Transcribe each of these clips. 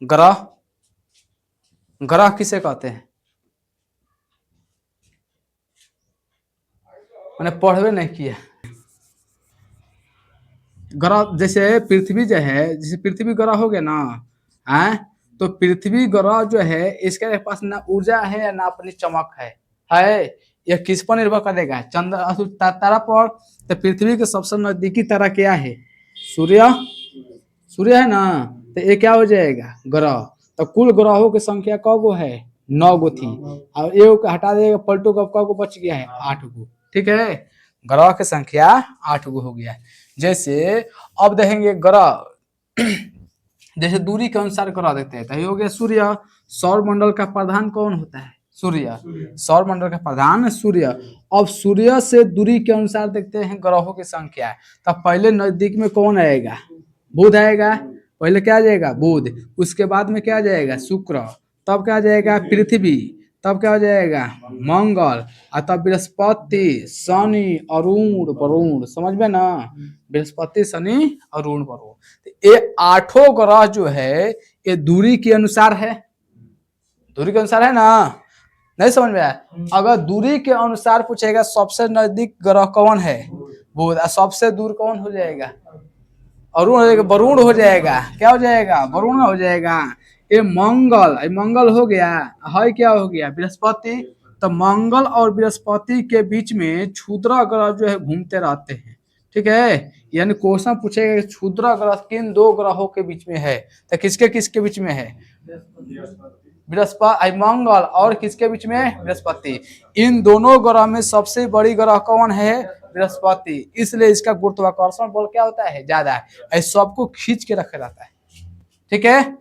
ग्रह, ग्रह किसे कहते हैं? मैंने पढ़वे नहीं किया। ग्रह जैसे पृथ्वी जो है, जैसे पृथ्वी ग्रह हो गया ना, है तो पृथ्वी ग्रह जो है इसके पास ना ऊर्जा है या ना अपनी चमक है। यह किस पर निर्भर करेगा? चंद्र तारा पर। तो पृथ्वी के सबसे नजदीकी तारा क्या है? सूर्य। सूर्य है ना, तो ये क्या हो जाएगा? ग्रह। तो कुल ग्रहों की संख्या कौ गो है? 9 गो थी। और एक को हटा देगा पलटू का, कौ गो बच गया है? 8 गो। ठीक है, ग्रह की संख्या 8 गो हो गया है। जैसे अब देखेंगे ग्रह, जैसे दूरी के अनुसार ग्रह देखते हैं, तो ये हो गया सूर्य। सौर मंडल का प्रधान कौन होता है? सूर्य। सौर मंडल का प्रधान सूर्य। अब सूर्य से दूरी के अनुसार देखते हैं ग्रहों की संख्या। तब पहले नजदीक में कौन आएगा? बुध आएगा। पहले क्या आ जाएगा? बुध। उसके बाद में क्या आ जाएगा? शुक्र। तब क्या आ जाएगा? पृथ्वी। तब क्या हो जाएगा? मंगल। और तब बृहस्पति, शनि, अरुण, वरुण। समझ में ना? बृहस्पति, शनि, अरुण, वरुण। ये 8 ग्रह जो है ये दूरी के अनुसार है। दूरी के अनुसार है ना? नहीं समझ में आया? अगर दूरी के अनुसार पूछेगा सबसे नजदीक ग्रह कौन है? बुध। सबसे दूर कौन हो जाएगा? अरुण हो जाएगा, वरुण हो जाएगा। क्या हो जाएगा? वरुण हो जाएगा। ये मंगल, मंगल हो गया है। क्या हो गया? बृहस्पति। तो मंगल और बृहस्पति के बीच में क्षुद्र ग्रह जो है घूमते रहते हैं। ठीक है, यानी क्वेश्चन पूछेगा क्षुद्र ग्रह किन 2 ग्रहों के बीच में है? तो किसके किसके बीच में है? बृहस्पति, मंगल और किसके बीच में? बृहस्पति। इन दोनों ग्रह में सबसे बड़ी ग्रह कौन है? बृहस्पति। इसलिए इसका गुरुत्वाकर्षण बल क्या होता है? ज्यादा है। सबको खींच के रखा जाता है। ठीक है,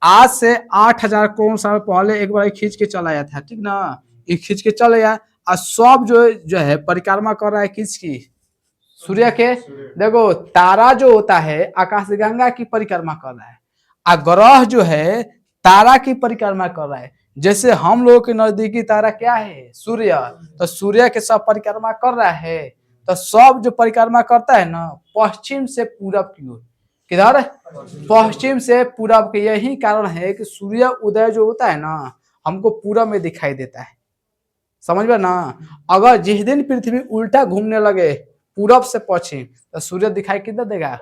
आज से 8000 करोड़ साल पहले एक बार खींच के चला आया था। ठीक ना, ये खींच के चल गया। और सब जो है परिक्रमा कर रहा है किसकी? सूर्य के। देखो तारा जो होता है आकाशगंगा की परिक्रमा कर रहा है, और ग्रह जो है तारा की परिक्रमा कर रहा है। जैसे हम लोगों के नजदीकी तारा क्या है? सूर्य। तो सूर्य के सब परिक्रमा कर रहा है। तो सब जो परिक्रमा करता है ना, पश्चिम से पूरब की ओर। किधर? पश्चिम से पूरब के। यही कारण है कि सूर्य उदय जो होता है ना, हमको पूरब में दिखाई देता है। समझ में ना? अगर जिस दिन पृथ्वी उल्टा घूमने लगे पूरब से पश्चिम, तो सूर्य दिखाई किधर देगा?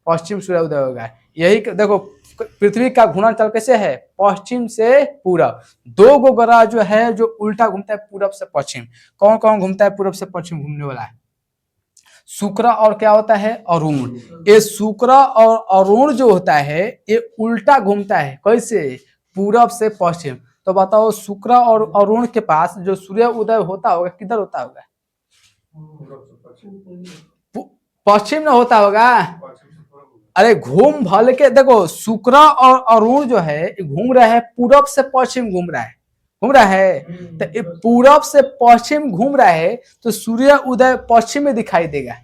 पश्चिम सूर्य उदय होगा। यही देखो पृथ्वी का घूर्णन चल कैसे है? पश्चिम से पूरब। 2 गो ग्रह जो है जो उल्टा घूमता है पूरब से पश्चिम। कौन कौन घूमता है पूरब से पश्चिम घूमने वाला है? शुक्र और क्या होता है? अरुण। ये शुक्र और अरुण जो होता है ये उल्टा घूमता है। कैसे? पूरब से पश्चिम। तो बताओ शुक्र और अरुण के पास जो सूर्य उदय होता होगा किधर होता होगा? पश्चिम में होता होगा। अरे घूम भले के देखो, शुक्र और अरुण जो है घूम रहा है पूरब से पश्चिम घूम रहा है। घूम रहा है तो पूरब से पश्चिम घूम रहा है, तो सूर्य उदय पश्चिम में दिखाई देगा।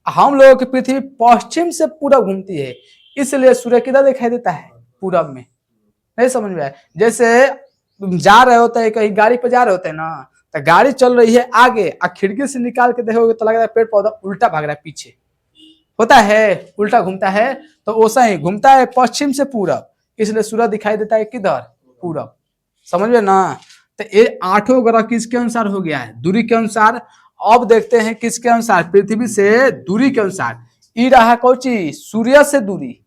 हम लोगों की पृथ्वी पश्चिम से पूरब घूमती है, इसलिए सूर्य किधर दिखाई देता है? पूरब में। नहीं समझ में आया? जैसे जा रहे होते हैं कहीं, गाड़ी पे जा रहे होते हैं ना, तो गाड़ी चल रही है आगे, और खिड़की से निकाल के देखोगे तो लगता है पेड़ पौधा उल्टा भाग रहा है पीछे। होता है उल्टा घूमता है। तो वैसा ही घूमता है पश्चिम से पूरब, इसलिए सूर्य दिखाई देता है किधर? पूरब। समझ में ना? तो ये 8 ग्रह किसके अनुसार हो गया है? दूरी के अनुसार। अब देखते हैं किसके अनुसार? पृथ्वी से दूरी के अनुसार। ई रहा कौची? सूर्य से दूरी।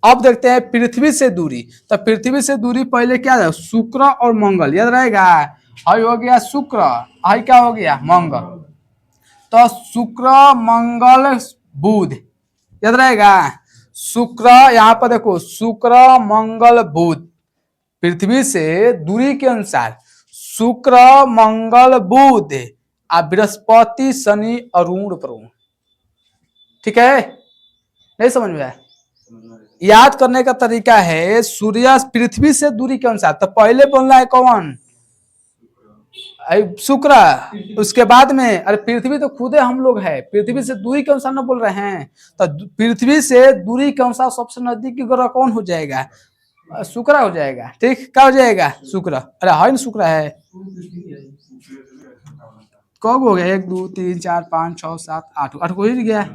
अब देखते हैं पृथ्वी से दूरी। तो पृथ्वी से दूरी पहले क्या है? शुक्र और मंगल, याद रहेगा। हाई हो गया शुक्र, हाई क्या हो गया? मंगल। तो शुक्र, मंगल, बुध, याद रहेगा। शुक्र, यहां पर देखो शुक्र, मंगल, बुध। पृथ्वी से दूरी के अनुसार शुक्र, मंगल, बुध, और बृहस्पति, शनि, अरुण, वरुण। ठीक है, नहीं समझ में आया? याद करने का तरीका है सूर्य पृथ्वी से दूरी के अनुसार। तो पहले बोलना है कौन? शुक्र। उसके बाद में अरे पृथ्वी तो खुदे हम लोग है, पृथ्वी से दूरी के अनुसार ना बोल रहे हैं। तो पृथ्वी से दूरी के अनुसार सबसे नजदीकी ग्रह कौन हो जाएगा? शुक्र हो जाएगा। ठीक, क्या हो जाएगा? शुक्र। अरे है ना, शुक्र है। कब हो गया? 1 2 3 4 5 6 7 8 8 हो ही गया है।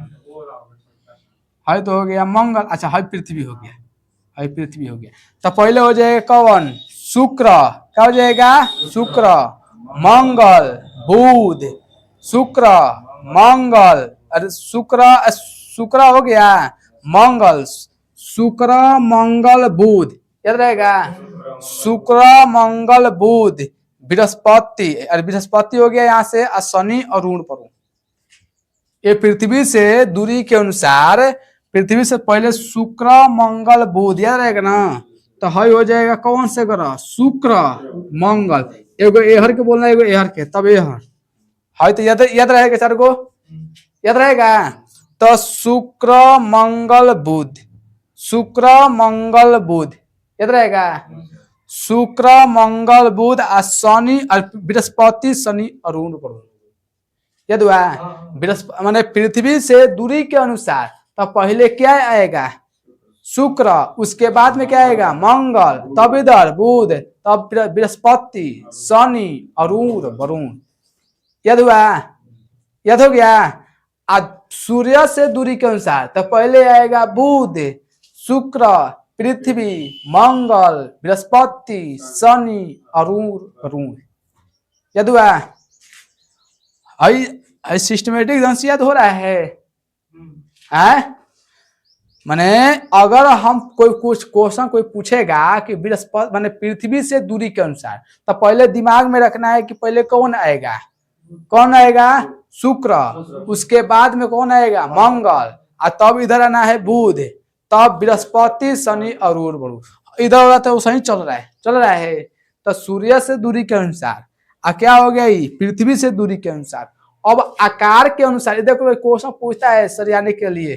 तो हो गया मंगल। अच्छा है पृथ्वी हो गया। अभी पृथ्वी हो गया। तो पहले हो जाएगा कौन? शुक्र। क्या हो जाएगा? शुक्र, मंगल, बुध, शुक्र, मंगल, अरे शुक्र हो गया, मंगल, शुक्र मंगल बुध, याद रहेगा? शुक्र मंगल बुध, बृहस्पति, अरे बृहस्पति हो गया यहाँ से, शनि अरुण पर। ये पृथ्वी से दूरी के अनुसार पृथ्वी से पहले शुक्र मंगल बुध, याद रहेगा ना? तो हई हो जाएगा कौन से ग्रह? शुक्र मंगल, एगो एहर के बोलना, एगो एहर के, तब एहर हई तो याद रहेगा चार गो, याद रहेगा? तो शुक्र मंगल बुध, शुक्र मंगल बुध, याद रहेगा? शुक्र मंगल बुध आ शनि बृहस्पति शनि अरुण पर, याद हुआ? बृहस्पति माने पृथ्वी से दूरी के अनुसार, तो पहले क्या आएगा? शुक्र, उसके बाद में क्या आएगा? मंगल, तब इधर बुध, तब बृहस्पति, शनि, अरुण, वरुण, याद हुआ? याद हो गया? आज सूर्य से दूरी के अनुसार, तो पहले आएगा बुध, शुक्र, पृथ्वी, मंगल, बृहस्पति, शनि, अरुण, वरुण, याद हुआ? सिस्टमेटिक ढंग से याद हो रहा है? माने अगर हम कुछ क्वेश्चन कोई पूछेगा कि बृहस्पति माने पृथ्वी से दूरी के अनुसार, तो पहले दिमाग में रखना है कि पहले कौन आएगा? कौन आएगा? शुक्र, उसके बाद में कौन आएगा? मंगल, और तब इधर आना है बुध, तब बृहस्पति, शनि, अरुण, वरुण, इधर हो रहा था सही चल रहा है। तो सूर्य से दूरी के अनुसार, क्या हो गया? पृथ्वी से दूरी के अनुसार। अब आकार के अनुसार, देखो क्वेश्चन पूछता है सरियाने के लिए,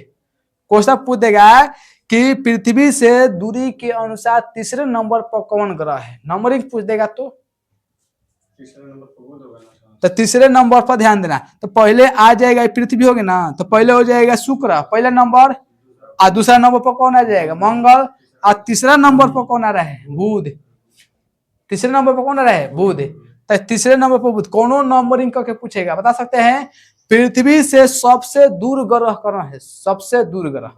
क्वेश्चन पूछ देगा कि पृथ्वी से दूरी के अनुसार तीसरे नंबर पर कौन ग्रह है? नंबरिंग पूछ देगा तो तीसरे नंबर पर ध्यान देना। तो पहले आ जाएगा पृथ्वी, होगी ना? तो पहले हो जाएगा शुक्र पहले नंबर, और दूसरा नंबर पर कौन आ जाएगा? मंगल, और तीसरा नंबर पर कौन आ रहा है? बुध। तीसरे नंबर पर कौन आ रहा है? बुध। तो तीसरे नंबर पर बुध, कौन नंबरिंग करके पूछेगा, बता सकते हैं? पृथ्वी से सबसे दूर ग्रह कौन है? सबसे दूर ग्रह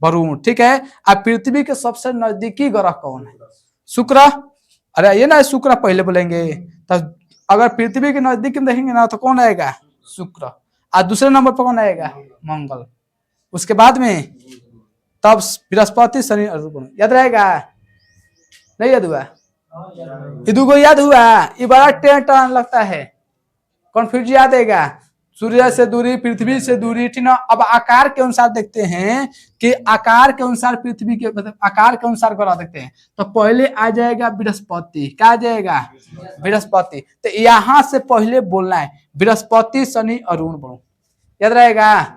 वरुण, ठीक है। अब पृथ्वी के सबसे नजदीकी ग्रह कौन है? शुक्र। अरे ये ना, शुक्र पहले बोलेंगे, तो अगर पृथ्वी के नजदीक में देखेंगे ना, तो कौन आएगा? शुक्र। और दूसरे नंबर पर कौन आएगा? मंगल। उसके बाद में तब बृहस्पति, शनि, अरुण, याद रहेगा? नहीं याद हुआ? इधर को याद हुआ? ये बड़ा टेंशन लगता है, कंफ्यूज याद आएगा। सूर्य से दूरी, पृथ्वी से दूरी, ठीक ना? अब आकार के अनुसार देखते हैं कि आकार के अनुसार पृथ्वी के मतलब आकार के अनुसार ग्रह देखते हैं। तो पहले आ जाएगा बृहस्पति, क्या आ जाएगा? बृहस्पति। तो यहां से पहले बोलना है बृहस्पति, शनि, अरुण, वरुण, याद रहेगा?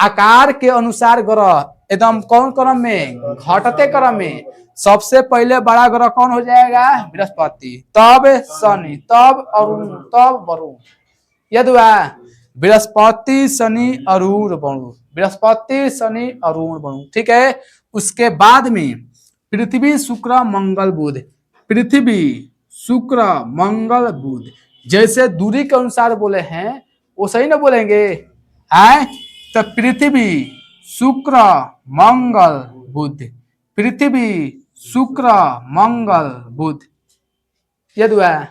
आकार के अनुसार ग्रह एकदम कौन क्रम में? घटते क्रम में। सबसे पहले बड़ा ग्रह कौन हो जाएगा? बृहस्पति, तब शनि, तब अरुण, तब वरुण, याद हुआ? बृहस्पति, शनि, अरुण, वरुण, बृहस्पति, शनि, अरुण, वरुण, ठीक है। उसके बाद में पृथ्वी, शुक्र, मंगल, बुध, पृथ्वी, शुक्र, मंगल, बुध, जैसे दूरी के अनुसार बोले हैं वो सही ना बोलेंगे? है तो पृथ्वी, शुक्र, मंगल, बुध, पृथ्वी, शुक्र, मंगल, बुध, याद हुआ?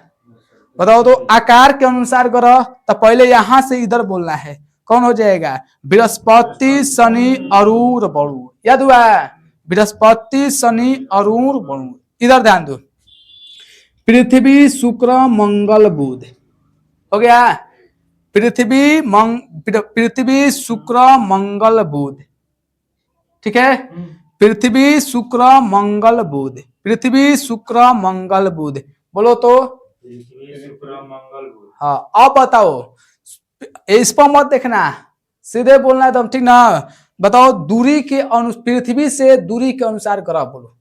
बताओ तो आकार के अनुसार ग्रह, तो पहले यहां से इधर बोलना है, कौन हो जाएगा? बृहस्पति, शनि, अरुण, वरुण, याद हुआ? बृहस्पति, शनि, अरुण, वरुण, इधर ध्यान दो। पृथ्वी, शुक्र, मंगल, बुध, हो गया? पृथ्वी, शुक्र, मंगल, बुध, ठीक है। पृथ्वी, शुक्र, मंगल, बुध, पृथ्वी, शुक्र, मंगल, बुध, बोलो तो। हाँ, अब बताओ, इस पर मत देखना, सीधे बोलना है तुम, ठीक ना? बताओ दूरी के पृथ्वी से दूरी के अनुसार ग्रह बोलो।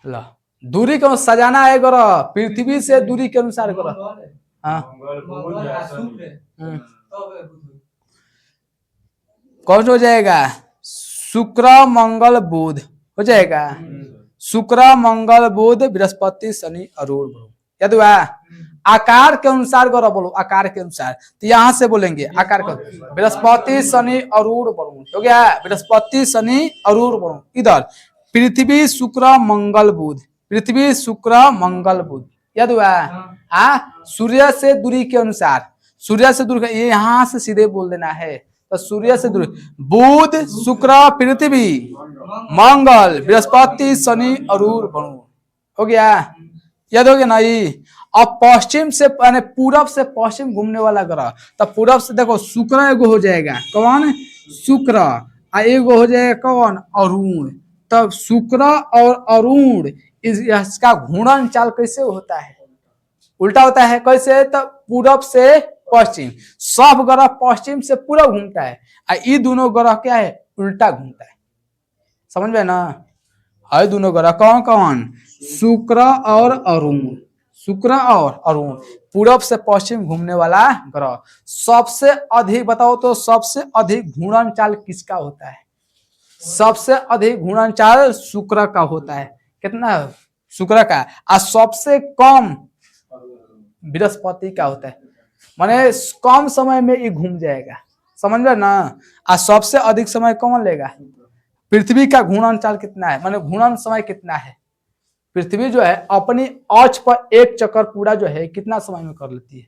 ला, दूरी को सजाना है ग्रह, पृथ्वी से दूरी के अनुसार ग्रह। हाँ, कौन हो जाएगा? शुक्र, मंगल, बुध, हो जाएगा? शुक्र, मंगल, बुध, बृहस्पति, शनि, अरुण, वरुण, याद हुआ? आकार के अनुसार ग्रह बोलो, आकार के अनुसार। तो यहां से बोलेंगे आकार का, बृहस्पति शनि अरुण वरुण हो गया, बृहस्पति शनि अरुण वरुण। इधर पृथ्वी शुक्र मंगल बुध, पृथ्वी शुक्र मंगल बुध, याद हुआ? हाँ, सूर्य से दूरी के अनुसार, सूर्य से दूर, ये यहां से सीधे बोल देना है। तो सूर्य से दूर बुध शुक्र पृथ्वी मंगल बृहस्पति शनि अरुण वरुण हो गया, याद हो गया ना ये। अब पश्चिम से यानी पूरब से पश्चिम घूमने वाला ग्रह, तो पूरब से देखो शुक्र एगो हो जाएगा, कौन? शुक्र। एगो हो जाएगा कौन? अरुण। तब शुक्र और अरुण इसका घूर्णन चाल कैसे होता है? उल्टा होता है। कैसे? तो पूरब से पश्चिम, सब ग्रह पश्चिम से पूरब घूमता है, ये दोनों ग्रह क्या है? उल्टा घूमता है। समझ में ना? है दोनों ग्रह कौन कौन? शुक्र और अरुण, शुक्र और अरुण, पूरब से पश्चिम घूमने वाला ग्रह। सबसे अधिक बताओ तो सबसे अधिक घूर्णन चाल किसका होता है? सबसे अधिक घूर्णन चाल शुक्र का होता है। कितना? शुक्र का। और सबसे कम बृहस्पति का होता है, माने कम समय में ये घूम जाएगा। समझ में ना? और सबसे अधिक समय कौन लेगा? पृथ्वी का घूर्णन चाल कितना है, माने घूर्णन समय कितना है? पृथ्वी जो है अपनी अक्ष पर एक चक्कर पूरा जो है कितना समय में कर लेती है?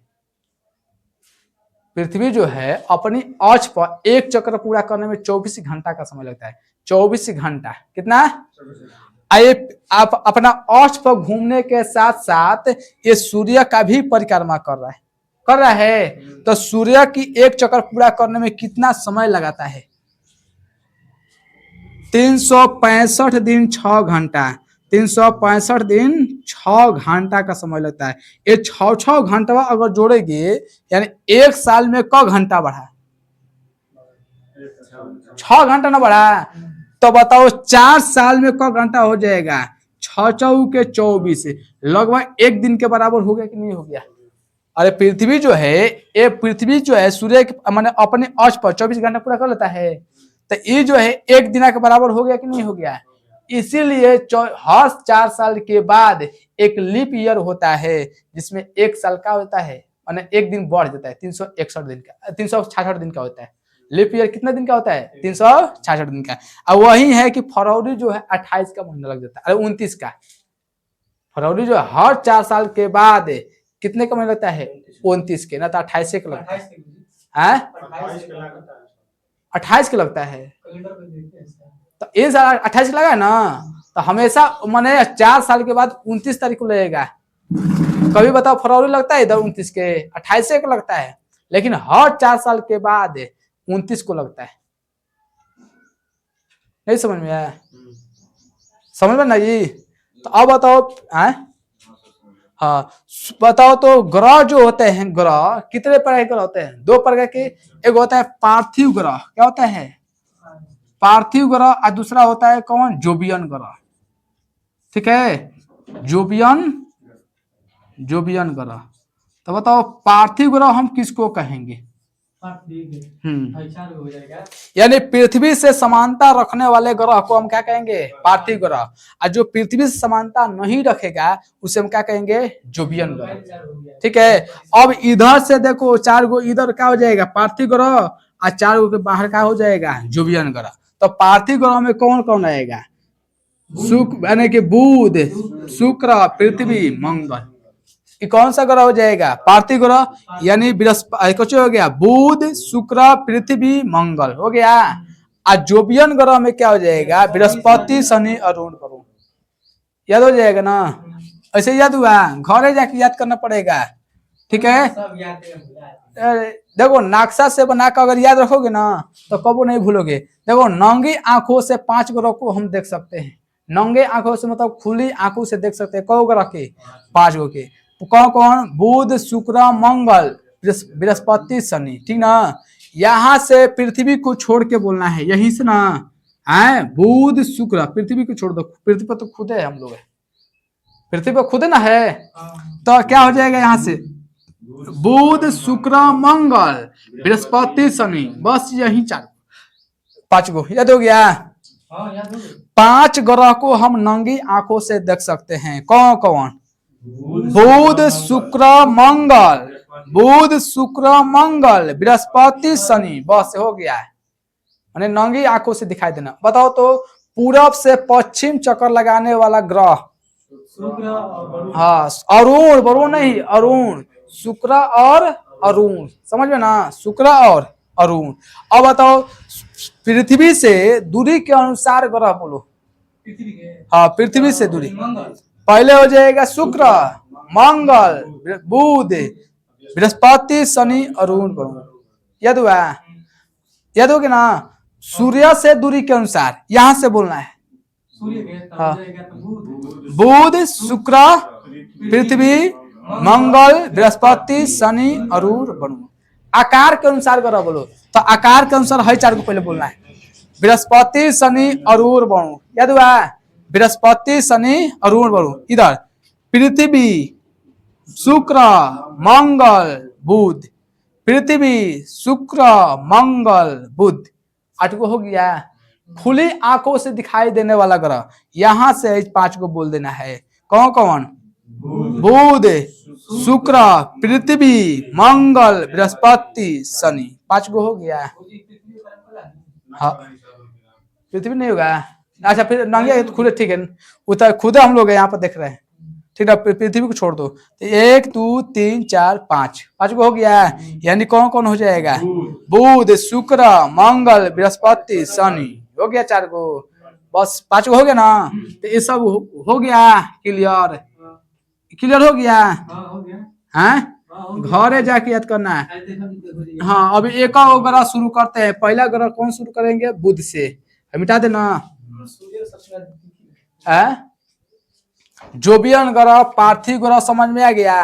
पृथ्वी जो है अपनी अक्ष पर एक चक्कर पूरा करने में 24 घंटा का समय लगता है। 24 घंटा कितना? आप अपना अक्ष पर घूमने के साथ साथ ये सूर्य का भी परिक्रमा कर रहा है, कर रहा है। तो सूर्य की एक चक्कर पूरा करने में कितना समय लगाता है? 365 दिन 6 घंटा, 365 दिन 6 घंटा का समय लगता है। ये 6 घंटा अगर जोड़ेंगे यानी एक साल में क घंटा बढ़ा? 6 घंटा ना बढ़ा? तो बताओ 4 साल में क घंटा हो जाएगा? 6 चौ के 24, लगभग एक दिन के बराबर हो गया कि नहीं हो गया? अरे पृथ्वी जो है, ये पृथ्वी जो है सूर्य के माने अपने अक्ष पर 24 घंटा पूरा कर लेता है, तो ये जो है एक दिन के बराबर हो गया कि नहीं हो गया? इसीलिए हर 4 साल के बाद एक लीप ईयर होता है, जिसमें एक साल का होता है, माने एक दिन बढ़ जाता है। 361 दिन का, 366 दिन का होता है। लीप ईयर कितना दिन का होता है? 366 दिन का। अब वही है कि फरवरी जो है 28 का महीना लग जाता है, अरे 29 का। फरवरी जो है हर 4 साल के बाद कितने का महीना लगता है? 29 के, ना तो 28 का लगता है। 28 का लगता है। तो इस साल 28 लगा है ना, तो हमेशा माने 4 साल के बाद 29 तारीख को लगेगा। कभी बताओ फरवरी लगता है इधर 29 के, 28 को लगता है, लेकिन हर 4 साल के बाद 29 को लगता है। नहीं समझ में आया? समझ में नहीं? तो अब बताओ, हाँ बताओ तो ग्रह जो होते हैं, ग्रह कितने प्रकार के ग्रह होते हैं? 2 प्रकार के। एक होता है पार्थिव ग्रह, क्या होता है? पार्थिव ग्रह। और दूसरा होता है कौन? जोबियन ग्रह। ठीक है, जोबियन ग्रह। तो बताओ पार्थिव ग्रह हम किसको कहेंगे? यानी पृथ्वी से समानता रखने वाले ग्रह को हम क्या कहेंगे? पार्थिव ग्रह। और जो पृथ्वी से समानता नहीं रखेगा उसे हम क्या कहेंगे? जोबियन ग्रह। ठीक है, अब इधर से देखो 4 गो इधर क्या हो जाएगा? पार्थिव ग्रह, और 4 गो के बाहर क्या हो जाएगा? जोबियन ग्रह। तो पार्थिव ग्रह में कौन कौन आएगा? शुक्र यानी कि बुध शुक्र पृथ्वी मंगल। ये कौन सा ग्रह हो जाएगा? पार्थिव ग्रह। यानी बृहस्पति कुछ हो गया, बुध शुक्र पृथ्वी मंगल हो गया। और जोबियन ग्रह में क्या हो जाएगा? बृहस्पति शनि अरुण वरुण। याद हो जाएगा ना? ऐसे याद हुआ? घरे जाके याद करना पड़ेगा। ठीक है, देखो नक्शा से बनाकर अगर याद रखोगे ना तो कबो नहीं भूलोगे। देखो नंगी आंखों से 5 ग्रह को हम देख सकते हैं। नंगे आंखों से मतलब खुली आंखों से देख सकते हैं। कौ ग्रह के? 5 गो के। कौन कौन? बुध शुक्र मंगल बृहस्पति शनि। ठीक ना? यहां से पृथ्वी को छोड़ के बोलना है, यहीं से ना है। बुध शुक्र, पृथ्वी को छोड़ दो, पृथ्वी पर तो खुद है, हम लोग है पृथ्वी पर खुद ना है। तो क्या हो जाएगा यहां से? बुध शुक्र मंगल बृहस्पति शनि, बस यही 5 गो। याद हो गया? 5 ग्रह को हम नंगी आंखों से देख सकते हैं। कौन कौन? बुध शुक्र मंगल, बुध शुक्र मंगल बृहस्पति शनि, बस हो गया है। मैंने नंगी आंखों से दिखाई देना। बताओ तो पूरब से पश्चिम चक्कर लगाने वाला ग्रह, हाँ अरुण, वरुण नहीं अरुण, शुक्र और अरुण, समझ में ना, शुक्र और अरुण। अब बताओ पृथ्वी से दूरी के अनुसार ग्रह बोलो। हाँ पृथ्वी से दूरी, पहले हो जाएगा शुक्र, मंगल, बुध, बृहस्पति, शनि, अरुण, वरुण। याद हुआ, याद हो गया ना। सूर्य से दूरी के अनुसार यहां से बोलना है। हाँ बुध शुक्र पृथ्वी मंगल बृहस्पति शनि अरुण वरुण। आकार के अनुसार ग्रह बोलो, तो आकार के अनुसार हर चार को पहले बोलना है। बृहस्पति शनि अरुण वरुण, याद हुआ, बृहस्पति शनि अरुण वरुण। इधर पृथ्वी शुक्र मंगल बुध, पृथ्वी शुक्र मंगल बुध, 8 को हो गया। खुली आंखों से दिखाई देने वाला ग्रह यहां से 5 को बोल देना है। कौन कौन? बुध शुक्र पृथ्वी मंगल बृहस्पति शनि, 5 को हो गया। हाँ पृथ्वी नहीं होगा, अच्छा फिर नंगे खुले, ठीक है उतर खुद हम लोग यहाँ पर देख रहे हैं, ठीक है पृथ्वी को छोड़ दो। तो 1 2 3 4 5, 5 को हो गया। यानी कौन कौन हो जाएगा? बुध शुक्र मंगल बृहस्पति शनि, हो गया 4 को, बस 5 को हो गया ना। तो ये सब हो गया क्लियर, क्लियर हो गया है। घरे जाके याद करना है। हाँ अभी एक और ग्रह शुरू करते हैं। पहला ग्रह कौन शुरू करेंगे? बुध से, मिटा देना है। जोबियन ग्रह, पार्थिव ग्रह, समझ में आ गया।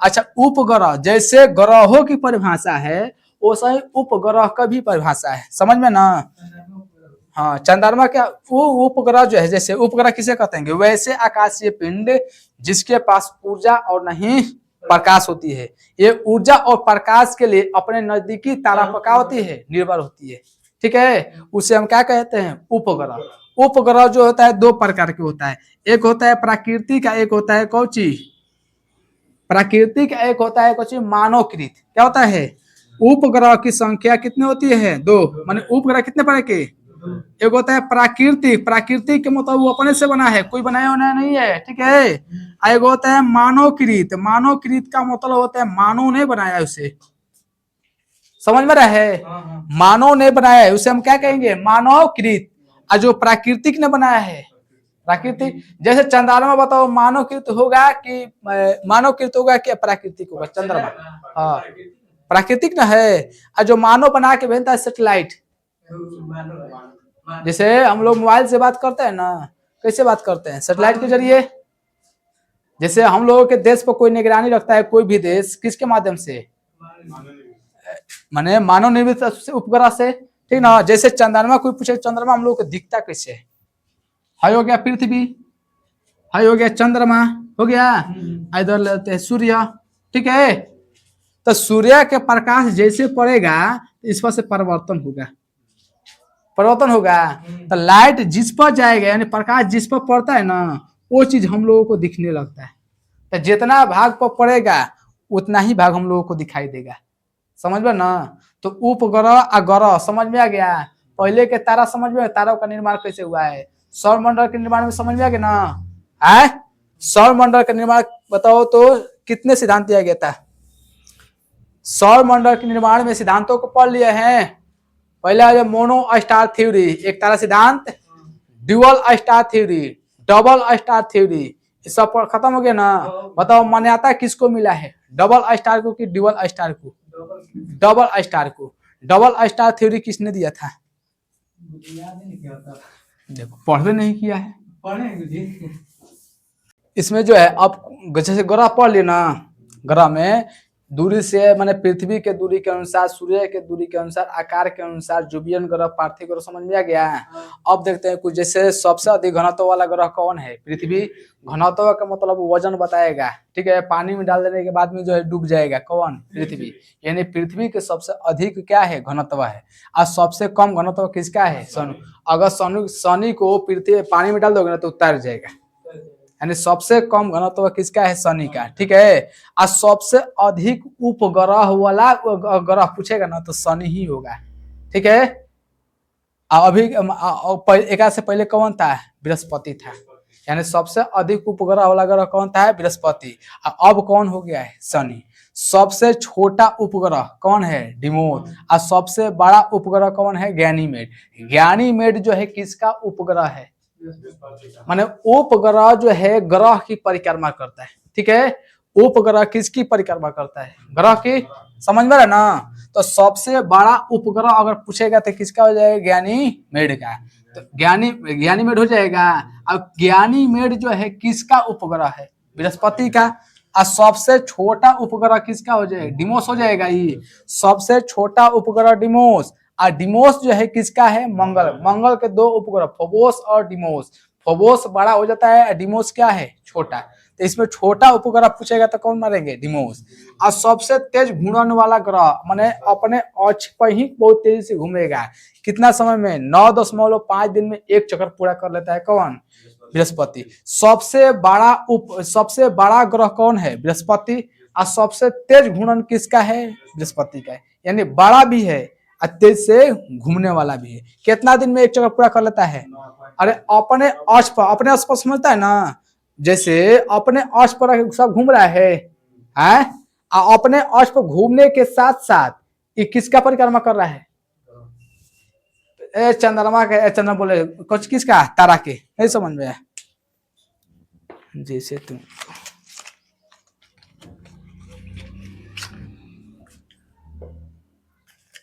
अच्छा उपग्रह, जैसे ग्रहों की परिभाषा है वैसा ही उपग्रह का भी परिभाषा है, समझ में ना। हाँ चंद्रमा क्या, वो उपग्रह जो है, जैसे उपग्रह किसे कहते हैं? वैसे आकाशीय पिंड जिसके पास ऊर्जा और नहीं प्रकाश होती है। ये ऊर्जा और प्रकाश के लिए अपने नजदीकी तारा पर क्या होती है? निर्भर होती है, ठीक है। उसे हम क्या कहते हैं? उपग्रह। उपग्रह जो होता है 2 प्रकार के होता है, एक होता है प्राकृतिक, एक होता है कौची प्राकृतिक, एक होता है कौची मानवकृत। क्या होता है? उपग्रह की संख्या कितनी होती है? 2, माने उपग्रह कितने प्रकार के? एक होता है प्राकृतिक, प्राकृतिक के मतलब वो अपने से बना है, कोई बनाया बनाया नहीं है, ठीक है। एक होता है मानवकृत, मानवकृत का मतलब होता है मानव ने बनाया उसे, समझ में रहे, मानव ने बनाया है उसे हम क्या कहेंगे? मानवकृत। और जो प्राकृतिक ने बनाया है प्राकृतिक, जैसे चंद्रमा, बताओ मानवकृत होगा कि मानवकृत होगा कि प्राकृतिक होगा? चंद्रमा हाँ प्राकृतिक ना है। और जो मानव बना के भेजता है सैटेलाइट, जैसे हम लोग मोबाइल से बात करते हैं ना, कैसे बात करते हैं? सैटेलाइट के जरिए। जैसे हम लोगों के देश पर कोई निगरानी रखता है, कोई भी देश, किसके माध्यम से? माने मानव निर्मित उपग्रह से, ठीक ना। जैसे चंद्रमा, कोई पूछे चंद्रमा हम लोग को दिखता कैसे है? हाई हो गया पृथ्वी, हाई हो गया चंद्रमा, हो गया। इधर लेते हैं सूर्य, ठीक है। तो सूर्य के प्रकाश जैसे पड़ेगा इस पर से परिवर्तन होगा, परिवर्तन होगा। तो लाइट जिस पर जाएगा, यानी प्रकाश जिस पर पड़ता है ना, वो चीज हम लोगों को दिखने लगता है। तो जितना भाग पर पड़ेगा उतना ही भाग हम लोगों को दिखाई देगा, समझ में ना। तो उपग्रह और ग्रह समझ में आ गया। पहले के तारा समझ में, तारों का निर्माण कैसे हुआ है? सौर मंडल के निर्माण में समझ में आ गया ना है। सौर मंडल का निर्माण बताओ तो कितने सिद्धांत दिया गया था? सौर मंडल के निर्माण में सिद्धांतों को पढ़ लिए हैं। पहला है मोनो स्टार थ्योरी, एक तारा सिद्धांत, dual star theory, double star theory, सब खत्म हो गया ना। बताओ मान्यता किसको मिला है? डबल स्टार को कि ड्यूअल स्टार को? डबल स्टार को। डबल स्टार थ्योरी किसने दिया था? देखो पढ़े नहीं किया है, इसमें जो है अब जैसे ग्रह पढ़ लेना, ग्रह में दूरी से माने पृथ्वी के दूरी के अनुसार, सूर्य के दूरी के अनुसार, आकार के अनुसार जोबियन ग्रह, पार्थिव ग्रह, समझ में आ गया। अब देखते हैं कुछ, जैसे सबसे अधिक घनत्व वाला ग्रह कौन है? पृथ्वी। घनत्व का मतलब वजन बताएगा, ठीक है। पानी में डाल देने के बाद में जो है डूब जाएगा, कौन? पृथ्वी। यानी पृथ्वी के सबसे अधिक क्या है? घनत्व है। और सबसे कम घनत्व किसका है? शनि। अगर शनि को पृथ्वी पानी में डाल दोगे ना तो तैर जाएगा, यानी सबसे कम घनत्व किसका है, शनि का। ठीक है, और सबसे अधिक उपग्रह वाला ग्रह पूछेगा ना तो शनि ही होगा। ठीक है, अभी एक से पहले कौन था, बृहस्पति था, यानी सबसे अधिक उपग्रह वाला ग्रह कौन था, बृहस्पति। अब कौन हो गया है, शनि। सबसे छोटा उपग्रह कौन है, डिमोस। और सबसे बड़ा उपग्रह कौन है, गैनीमेड। गैनीमेड जो है किसका उपग्रह है, माने उपग्रह जो है ग्रह की परिक्रमा करता है। ठीक है, उपग्रह किसकी परिक्रमा करता है, ग्रह की। समझ में रहा ना। तो सबसे बड़ा उपग्रह अगर पूछेगा तो किसका हो जाएगा, गैनीमेड का। तो गैनीमेड हो जाएगा। अब गैनीमेड जो है किसका उपग्रह है, बृहस्पति का। और सबसे छोटा उपग्रह किसका हो जाएगा, डिमोस हो जाएगा। ये सबसे छोटा उपग्रह डिमोस। और डिमोस जो है किसका है, मंगल। मंगल के दो उपग्रह, फोबोस और डिमोस। फोबोस बड़ा हो जाता है, डिमोस क्या है, छोटा। तो इसमें छोटा उपग्रह पूछेगा तो कौन मारेंगे, डिमोस। और सबसे तेज घूर्णन वाला ग्रह, माने अपने अक्ष पर ही बहुत तेजी से घूमेगा। कितना समय में, 9.5 दिन में एक चक्कर पूरा कर लेता है, कौन, बृहस्पति। सबसे बड़ा ग्रह कौन है, बृहस्पति। और सबसे तेज घूर्णन किसका है, बृहस्पति का है। यानी बड़ा भी है और तेज से घूमने वाला भी है। कितना दिन में एक चक्कर पूरा कर लेता है, अरे अपने अक्ष पर, अपने अक्ष पर समझता है ना, जैसे अपने अक्ष पर सब घूम रहा है, हैं? अपने अक्ष पर घूमने के साथ साथ ये किसका परिक्रमा कर रहा है, चंद्रमा के, चंद्रमा बोले कुछ किसका, तारा के, नहीं समझ में आया। जैसे तुम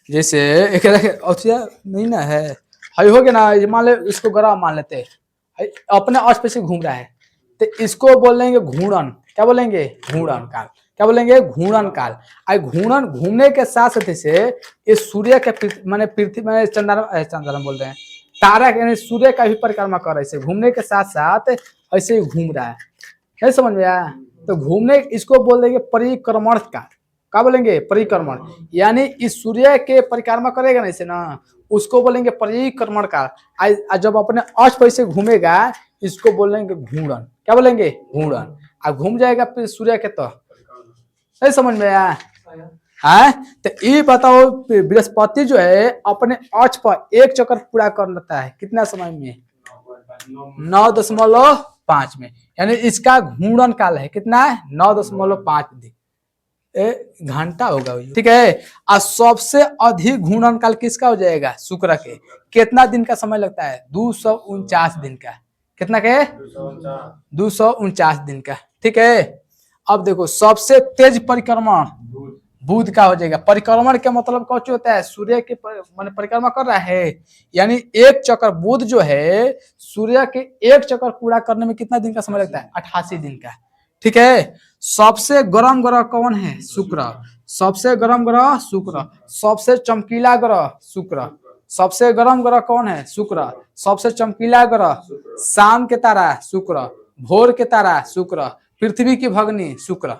जैसे एक नहीं ना है, हई हो गया ना, मान ले इसको ग्रह मान लेते हैं, अपने अक्ष पे से घूम रहा है, तो इसको बोलेंगे घूर्णन। क्या बोलेंगे, घूर्णन काल। क्या बोलेंगे, घूर्णन काल। घूर्णन घूमने के साथ साथ से ये सूर्य के माने पृथ्वी में चंद्रमा बोल रहे हैं, तारा यानी सूर्य का भी परिक्रमा कर रहे हैं, घूमने के साथ साथ ऐसे ही घूम रहा है। नहीं समझ में आया। तो घूमने इसको बोल देंगे परिक्रमण काल। क्या बोलेंगे, परिक्रमण। यानी इस सूर्य के परिक्रमा करेगा ना इसे ना, उसको बोलेंगे परिक्रमण काल। जब अपने अक्ष पर से घूमेगा इसको बोलेंगे घूर्णन। क्या बोलेंगे, घूर्णन। घूम जाएगा फिर सूर्य के, तो नहीं समझ में आया है। तो ये बताओ, बृहस्पति जो है अपने अक्ष पर एक चक्कर पूरा कर लेता है कितना समय में, 9.5 में। यानी इसका घूर्णन काल है कितना है, 9.5 दिन, घंटा होगा। ठीक है, और सबसे अधिक घूर्णन काल किसका हो जाएगा, शुक्र के। कितना दिन का समय लगता है, 249 दिन का। कितना के, 249 दिन का। ठीक है, अब देखो सबसे तेज परिक्रमण बुध का हो जाएगा। परिक्रमण का मतलब कौन होता है, सूर्य के माने परिक्रमा कर रहा है, यानी एक चक्कर। बुध जो है सूर्य के एक चक्कर पूरा करने में कितना दिन का समय लगता है, 88 दिन का। ठीक है, सबसे गर्म ग्रह कौन है, शुक्र। सबसे गर्म ग्रह शुक्र। सबसे चमकीला ग्रह शुक्र। सबसे गर्म ग्रह कौन है, शुक्र। सबसे चमकीला ग्रह, शाम के तारा शुक्र, भोर के तारा शुक्र, पृथ्वी की भगनी शुक्र।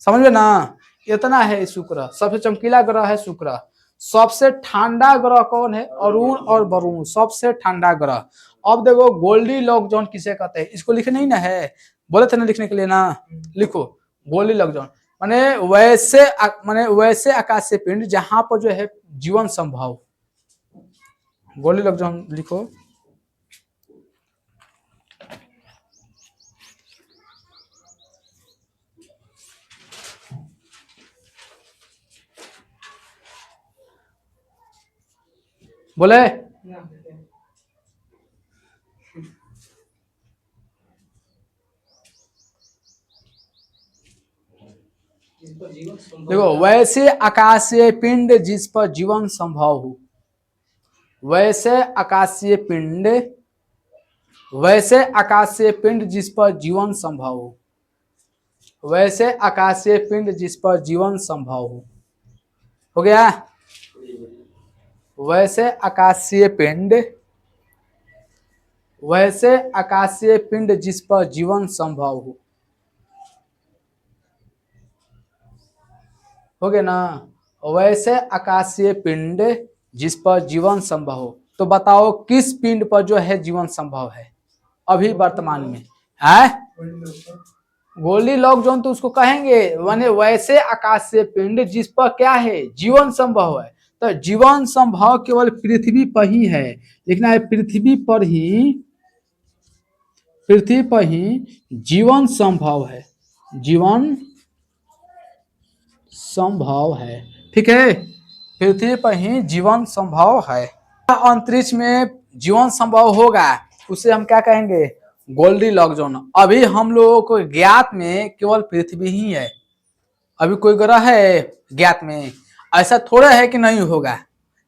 समझ में ना, इतना है शुक्र। सबसे चमकीला ग्रह है शुक्र। सबसे ठंडा ग्रह कौन है, अरुण और वरुण। सबसे ठंडा ग्रह। अब देखो गोल्डी लॉक जोन किसे कहते हैं, इसको लिखना ही ना है, बोले थे ना लिखने के लिए ना, लिखो गोल्डी लॉक जोन। माने वैसे आकाशीय पिंड जहां पर जो है जीवन संभव। गोल्डी लॉक जोन लिखो। बोले देखो, वैसे आकाशीय पिंड जिस पर जीवन संभव हो। वैसे आकाशीय पिंड, वैसे आकाशीय पिंड जिस पर जीवन संभव हो। वैसे आकाशीय पिंड जिस पर जीवन संभव हो गया। वैसे आकाशीय पिंड, वैसे आकाशीय पिंड जिस पर जीवन संभव हो गया ना। वैसे आकाशीय पिंड जिस पर जीवन संभव हो। तो बताओ किस पिंड पर जो है जीवन संभव है अभी वर्तमान में, है गोल्डी लॉक जोन तो उसको कहेंगे माने वैसे आकाश से पिंड जिस पर क्या है जीवन संभव है। तो जीवन संभव केवल पृथ्वी पर ही है, लिखना है पृथ्वी पर ही जीवन संभव है, जीवन संभव है। ठीक है, पृथ्वी पर ही जीवन संभव है। अंतरिक्ष में जीवन संभव होगा उसे हम क्या कहेंगे गोल्डी लॉक जोन। अभी हम लोगों को ज्ञात में केवल पृथ्वी ही है, अभी कोई ग्रह है ज्ञात में, ऐसा थोड़ा है कि नहीं होगा।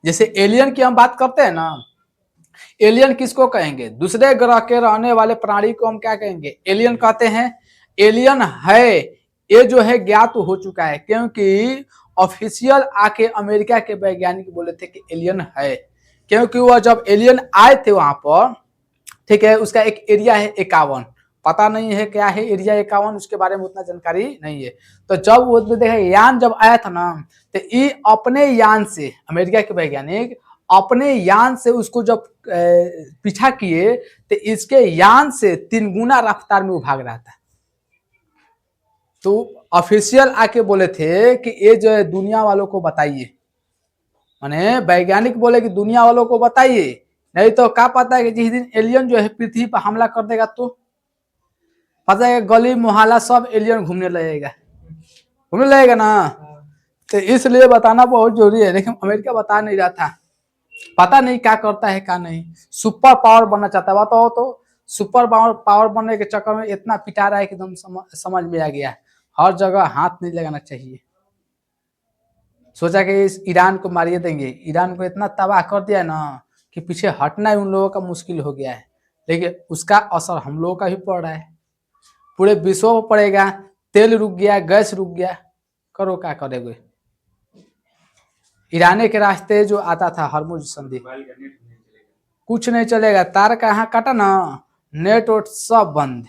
जैसे एलियन की हम बात करते हैं ना, एलियन किसको कहेंगे दूसरे ग्रह के रहने वाले प्राणी को हम क्या कहेंगे एलियन कहते हैं। एलियन है ये जो है ज्ञात हो चुका है, क्योंकि ऑफिशियल आके अमेरिका के वैज्ञानिक बोले थे कि एलियन है, क्योंकि वह जब एलियन आए थे वहां पर, ठीक है, उसका एक एरिया है 51, पता नहीं है क्या है एरिया 51, उसके बारे में उतना जानकारी नहीं है। तो जब वो देखा यान जब आया था ना, तो ये अपने यान से अमेरिका के वैज्ञानिक अपने यान से उसको जब पीछा किए तो इसके यान से 3 गुना रफ्तार में वो भाग रहा था। तो ऑफिशियल आके बोले थे कि ये जो है दुनिया वालों को बताइए, माने वैज्ञानिक बोले कि दुनिया वालों को बताइए, नहीं तो क्या पता है कि जिस दिन एलियन जो है पृथ्वी पर हमला कर देगा तो पता है गली मोहल्ला सब एलियन घूमने लगेगा ना। तो इसलिए बताना बहुत जरूरी है, लेकिन अमेरिका बता नहीं रहा था, पता नहीं क्या करता है क्या नहीं। सुपर पावर बनना चाहता है, बताओ तो सुपर पावर बनने के चक्कर में इतना पिटा रहा है कि एकदम समझ में आ गया, हर जगह हाथ नहीं लगाना चाहिए। सोचा कि इस ईरान को मारिए देंगे, ईरान को इतना तबाह कर दिया ना कि पीछे हटना उन लोगों का मुश्किल हो गया है, लेकिन उसका असर हम लोगों का भी पड़ रहा है, पूरे विश्व को पड़ेगा। तेल रुक गया, गैस रुक गया, करो क्या करेंगे। ईरान के रास्ते जो आता था हरमुज संधि, कुछ नहीं चलेगा, तार का यहाँ काटा ना, नेट वोट सब बंद,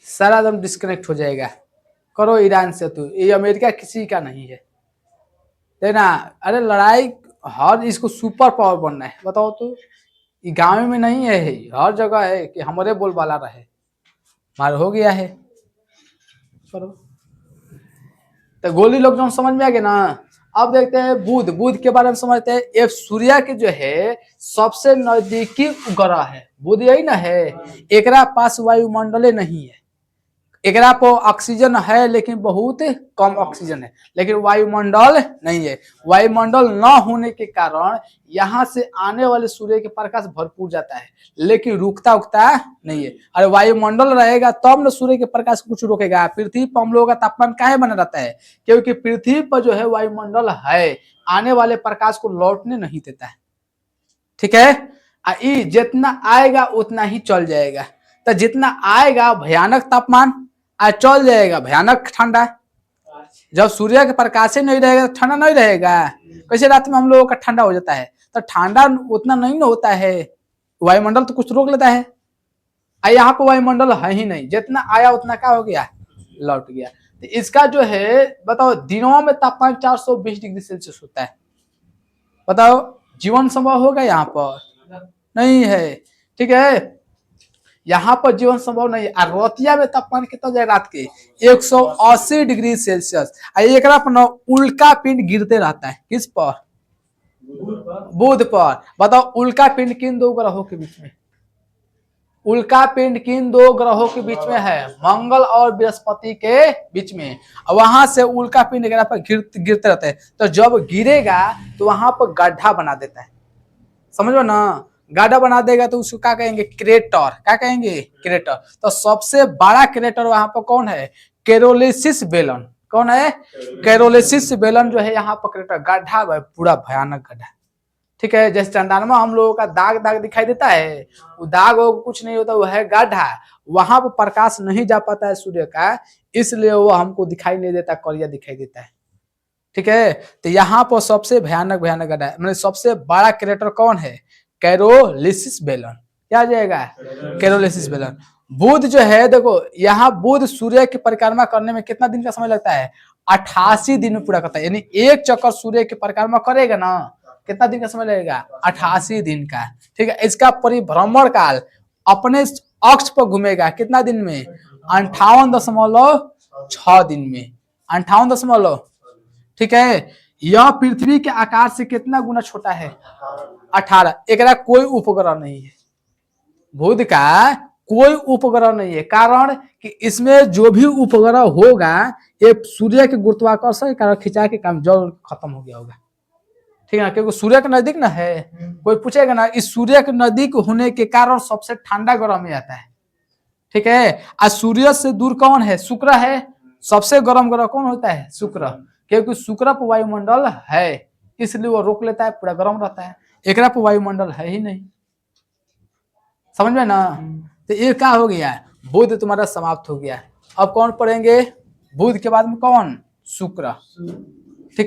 सारा एकदम डिस्कनेक्ट हो जाएगा। करो ईरान से, तो ये अमेरिका किसी का नहीं है ना। अरे लड़ाई हर इसको सुपर पावर बनना है, बताओ तो गांव में नहीं है, हर जगह है कि हमारे बोलबाला रहे, मार हो गया है। करो तो गोली लॉक जोन समझ में आ गया ना। अब देखते हैं बुध के बारे में समझते हैं। ये सूर्य के जो है सबसे नजदीकी ग्रह है, बुध यही ना है, एकरा पास वायुमंडल नहीं है, एकरा पर ऑक्सीजन है लेकिन बहुत कम ऑक्सीजन है, लेकिन वायुमंडल नहीं है। वायुमंडल न होने के कारण यहाँ से आने वाले सूर्य के प्रकाश भरपूर जाता है, लेकिन रुकता उकता नहीं है। अरे वायुमंडल रहेगा तब न सूर्य के प्रकाश कुछ रोकेगा। पृथ्वी पर हम लोगों का तापमान काहे बना रहता है, क्योंकि पृथ्वी पर जो है वायुमंडल है, आने वाले प्रकाश को लौटने नहीं देता है। ठीक है, जितना आएगा उतना ही चल जाएगा, तो जितना आएगा भयानक तापमान, आज चल जाएगा भयानक ठंडा। जब सूर्य के प्रकाश नहीं रहेगा तो ठंडा नहीं रहेगा, कैसे रात में हम लोगों का ठंडा हो जाता है, तो ठंडा उतना नहीं ना होता है, वायुमंडल तो कुछ रोक लेता है। यहाँ पे वायुमंडल है ही नहीं, जितना आया उतना क्या हो गया, लौट गया। तो इसका जो है बताओ दिनों में तापमान 420 डिग्री सेल्सियस होता है, बताओ जीवन संभव होगा यहाँ पर, नहीं है। ठीक है, यहाँ पर जीवन संभव नहीं है। रतिया में तापमान कितना जाए रात के 180 डिग्री सेल्सियस। एक उल्का पिंड गिरते रहता है, किस पर, बुध पर। बताओ उल्का पिंड किन 2 ग्रहों के बीच में, उल्का पिंड किन 2 ग्रहों के बीच में है, मंगल और बृहस्पति के बीच में। वहां से उल्का पिंड पर गिरते रहते हैं, तो जब गिरेगा तो वहां पर गड्ढा बना देता है, समझो ना, गड्ढा बना देगा तो उसको क्या कहेंगे, क्रेटर। क्या कहेंगे, क्रेटर। तो सबसे बड़ा क्रेटर वहां पर कौन है, कैरोलिसिस बेलन। कौन है, कैरोलिसिस बेलन जो है यहाँ पर क्रेटर, गड्ढा, पूरा भयानक गड्ढा। ठीक है, जैसे चंद्रमा हम लोगों का दाग दिखाई देता है, वो दाग कुछ नहीं होता, वो है गड्ढा, वहां पर प्रकाश नहीं जा पाता है सूर्य का, इसलिए वो हमको दिखाई नहीं देता, करिया दिखाई देता है। ठीक है, तो यहाँ पर सबसे भयानक गड्ढा है, मतलब सबसे बड़ा क्रेटर कौन है, कैरोलिसिस बेलन। क्या आ जाएगा, कैरोलिसिस बेलन। बुध जो है देखो, यहाँ बुध सूर्य की परिक्रमा करने में कितना दिन का समय लगता है, 88 दिन में पूरा करता है, यानी एक चक्कर सूर्य की परिक्रमा करेगा ना, कितना दिन का समय लगेगा, 88 दिन का। ठीक है, इसका परिभ्रमण काल अपने अक्ष पर घूमेगा कितना दिन में? 58.6 दिन में, 58 ठीक है। यह पृथ्वी के आकार से कितना गुना छोटा है? 18। एकरा कोई उपग्रह नहीं है, बुध का कोई उपग्रह नहीं है। कारण कि इसमें जो भी उपग्रह होगा ये सूर्य के गुरुत्वाकर्षण के कारण खिंचा के काम जल खत्म हो गया होगा, ठीक है ना, क्योंकि सूर्य के नजदीक ना है। कोई पूछेगा ना, इस सूर्य के नजदीक होने के कारण सबसे ठंडा ग्रह में आता है, ठीक है। आज सूर्य से दूर कौन है? शुक्र है। सबसे गर्म ग्रह कौन होता है? शुक्र, क्योंकि शुक्र पर वायुमंडल है, इसलिए वो रोक लेता है, पूरा गर्म रहता है। एकरा पर वायुमंडल है ही नहीं, समझ में ना। तो ये क्या हो गया? बुध तुम्हारा समाप्त हो गया। अब कौन पढ़ेंगे? बुध के बाद में कौन? शुक्र।